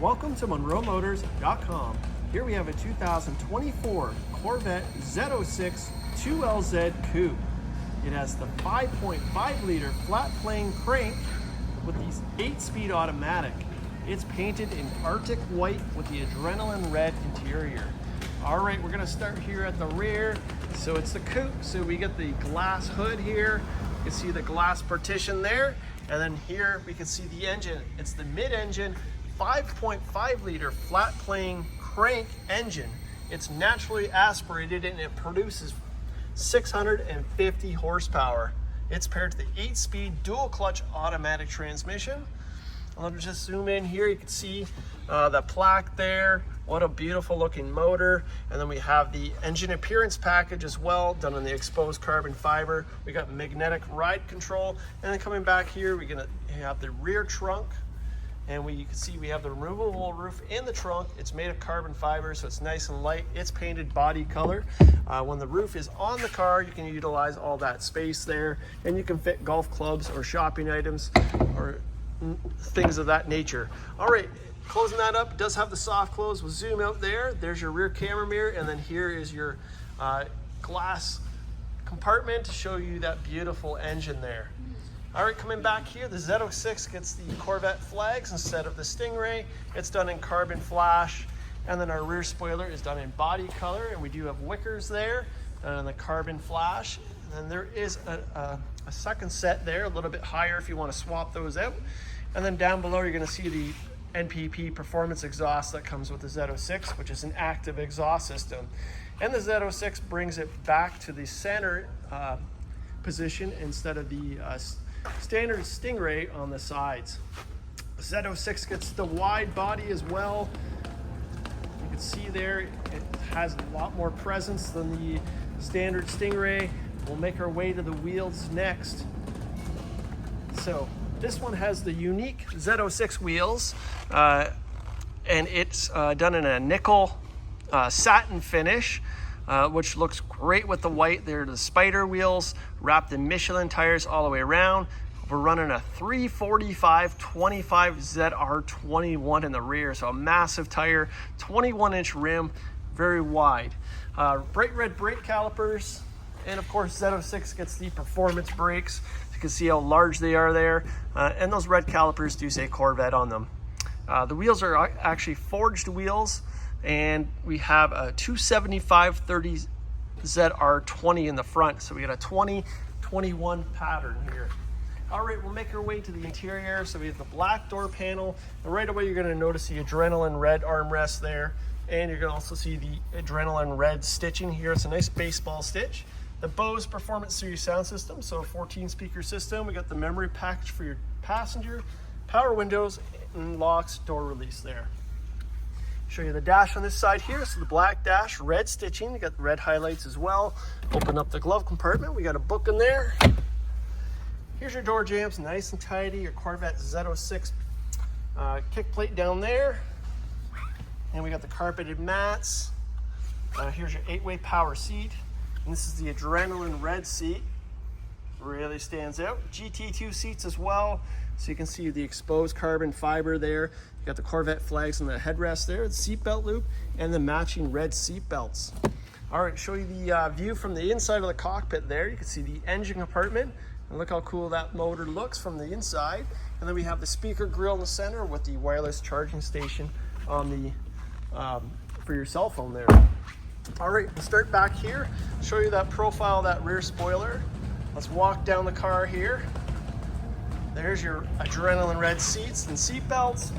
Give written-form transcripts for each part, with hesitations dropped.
Welcome to MonroeMotors.com. Here we have a 2024 Corvette Z06 2LZ Coupe. It has the 5.5 liter flat plane crank with the 8-speed automatic. It's painted in Arctic white with the adrenaline red interior. All right, we're gonna start here at the rear. So it's the coupe, so we get the glass hood here. You can see the glass partition there. And then here we can see the engine. It's the mid-engine 5.5 liter flat plane crank engine. It's naturally aspirated and it produces 650 horsepower. It's paired to the 8-speed dual clutch automatic transmission. I'll just zoom in here. You can see the plaque there. What a beautiful looking motor. And then we have the engine appearance package as well, done in the exposed carbon fiber. We got magnetic ride control. And then coming back here, we're gonna have the rear trunk. And you can see we have the removable roof in the trunk. It's made of carbon fiber, so it's nice and light. It's painted body color. When the roof is on the car, you can utilize all that space there, and you can fit golf clubs or shopping items or things of that nature. All right, closing that up, it does have the soft close. We'll zoom out there. There's your rear camera mirror, and then here is your glass compartment to show you that beautiful engine there. All right, coming back here, the Z06 gets the Corvette flags instead of the Stingray. It's done in carbon flash, and then our rear spoiler is done in body color, and we do have Wickers there, and the carbon flash. And then there is a second set there, a little bit higher if you want to swap those out. And then down below, you're going to see the NPP performance exhaust that comes with the Z06, which is an active exhaust system. And the Z06 brings it back to the center position instead of the standard Stingray on the sides. The Z06 gets the wide body as well. You can see there, it has a lot more presence than the standard Stingray. We'll make our way to the wheels next. So this one has the unique Z06 wheels, and it's done in a nickel satin finish, which looks great with the white. They're the spider wheels wrapped in Michelin tires all the way around. We're running a 345/25 ZR21 in the rear, so a massive tire, 21-inch rim, very wide. Bright red brake calipers, and of course Z06 gets the performance brakes. You can see how large they are there, and those red calipers do say Corvette on them. The wheels are actually forged wheels, and we have a 275/30 ZR20 in the front, so we got a 20/21 pattern here. All right, we'll make our way to the interior. So we have the black door panel, and right away you're going to notice the adrenaline red armrest there, and you're going to also see the adrenaline red stitching here. It's a nice baseball stitch. The Bose Performance Series sound system, so a 14-speaker system. We got the memory package for your passenger, power windows, and locks, door release there. Show you the dash on this side here. So the black dash, red stitching. You got the red highlights as well. Open up the glove compartment. We got a book in there. Here's your door jambs, nice and tidy. Your Corvette Z06 kick plate down there. And we got the carpeted mats. Here's your 8-way power seat. And this is the adrenaline red seat. Really stands out. GT2 seats as well. So you can see the exposed carbon fiber there. You got the Corvette flags on the headrest there, the seat belt loop, and the matching red seat belts. All right, show you the view from the inside of the cockpit there. You can see the engine compartment. And look how cool that motor looks from the inside. And then we have the speaker grill in the center with the wireless charging station on the for your cell phone there. All right, we'll start back here. Show you that profile of that rear spoiler. Let's walk down the car here. There's your adrenaline red seats and seat belts.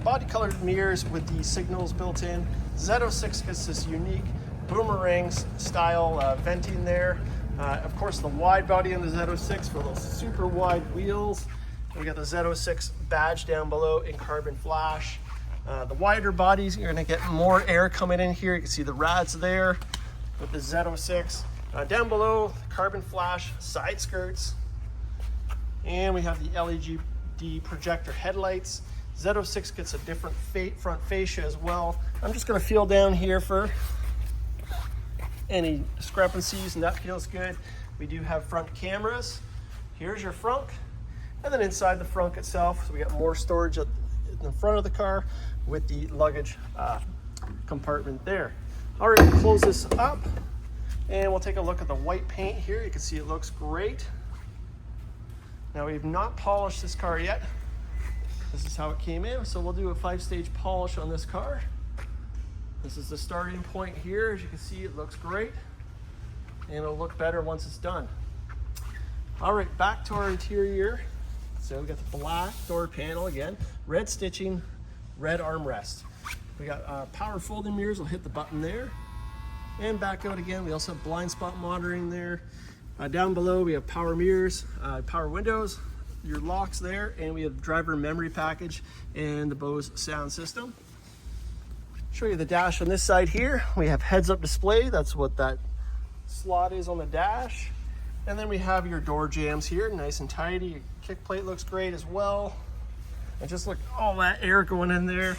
Body colored mirrors with the signals built in. Z06 gets this unique boomerang style venting there. Of course, the wide body on the Z06 for those super wide wheels. We got the Z06 badge down below in carbon flash. The wider bodies, you're gonna get more air coming in here. You can see the rads there with the Z06. Down below, carbon flash side skirts. And we have the LED projector headlights. Z06 gets a different front fascia as well. I'm just gonna feel down here for any discrepancies, and that feels good. We do have front cameras. Here's your frunk, and then inside the frunk itself, so we got more storage at in the front of the car with the luggage compartment there. All right, we'll close this up and we'll take a look at the white paint here. You can see it looks great. Now, we've not polished this car yet. This is how it came in. So we'll do a 5-stage polish on this car. This is the starting point here. As you can see, it looks great. And it'll look better once it's done. All right, back to our interior. So we got the black door panel again, red stitching, red armrest. We got power folding mirrors. We'll hit the button there. And back out again. We also have blind spot monitoring there. Down below, we have power mirrors, power windows, your locks there, and we have driver memory package and the Bose sound system. Show you the dash on this side here. We have heads-up display. That's what that slot is on the dash. And then we have your door jambs here, nice and tidy. Your kick plate looks great as well. And just look, all that air going in there.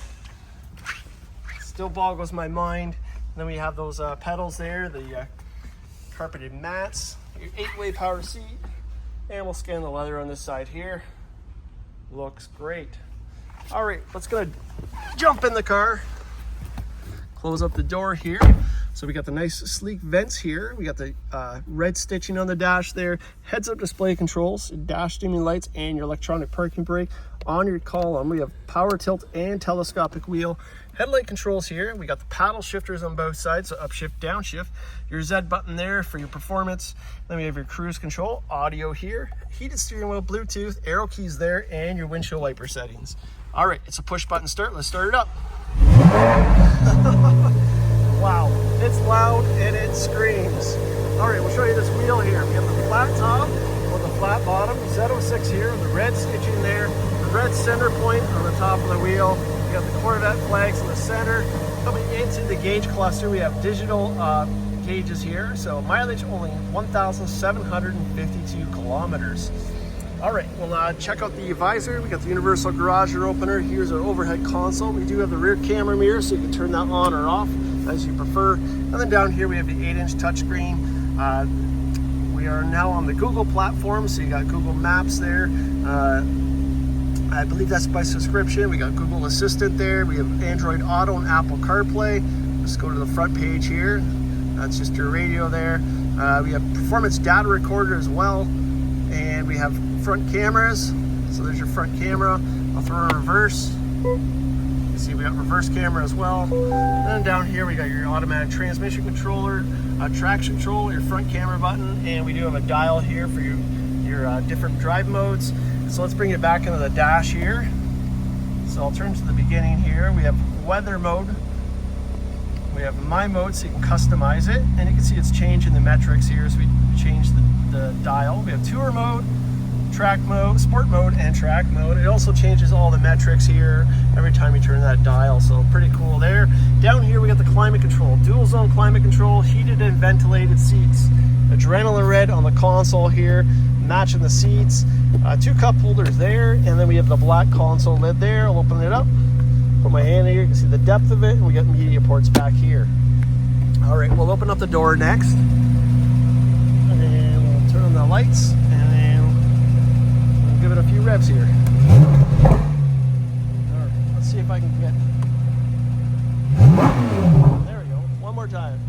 Still boggles my mind. And then we have those pedals there, the carpeted mats, your 8-way power seat, and we'll scan the leather on this side here. Looks great. All right, let's go jump in the car. Close up the door here. So we got the nice sleek vents here. We got the red stitching on the dash there, heads-up display controls, dash dimming lights, and your electronic parking brake. On your column, we have power tilt and telescopic wheel. Headlight controls here. We got the paddle shifters on both sides, so upshift, downshift. Your Z button there for your performance. Then we have your cruise control, audio here, heated steering wheel, Bluetooth, arrow keys there, and your windshield wiper settings. All right, it's a push button start. Let's start it up. Wow, it's loud and it screams. All right, we'll show you this wheel here. We have the flat top with the flat bottom, Z06 here, the red stitching there, the red center point on the top of the wheel. We got the Corvette flags in the center. Coming into the gauge cluster, we have digital gauges here. So mileage only 1,752 kilometers. All right, well, check out the visor. We got the universal garage door opener. Here's our overhead console. We do have the rear camera mirror, so you can turn that on or off as you prefer. And then down here, we have the 8-inch touchscreen. We are now on the Google platform, so you got Google Maps there. I believe that's by subscription. We got Google Assistant there. We have Android Auto and Apple CarPlay. Let's go to the front page here. That's just your radio there. We have performance data recorder as well. And we have front cameras. So there's your front camera. I'll throw in reverse. You see we got reverse camera as well. And then down here we got your automatic transmission controller, traction control, your front camera button, and we do have a dial here for your different drive modes. So let's bring it back into the dash here. So I'll turn to the beginning here. We have weather mode. We have my mode, so you can customize it. And you can see it's changing the metrics here. So we change the dial. We have tour mode, track mode, sport mode, and track mode. It also changes all the metrics here every time you turn that dial. So pretty cool there. Down here we got the climate control, dual zone climate control, heated and ventilated seats. Adrenaline red on the console here, matching the seats. 2 cup holders there, and then we have the black console lid there. I'll open it up, put my hand here, you can see the depth of it, and we got media ports back here. All right, we'll open up the door next, and then we'll turn on the lights, and then we'll give it a few revs here. All right, let's see if I can get, there we go, one more time.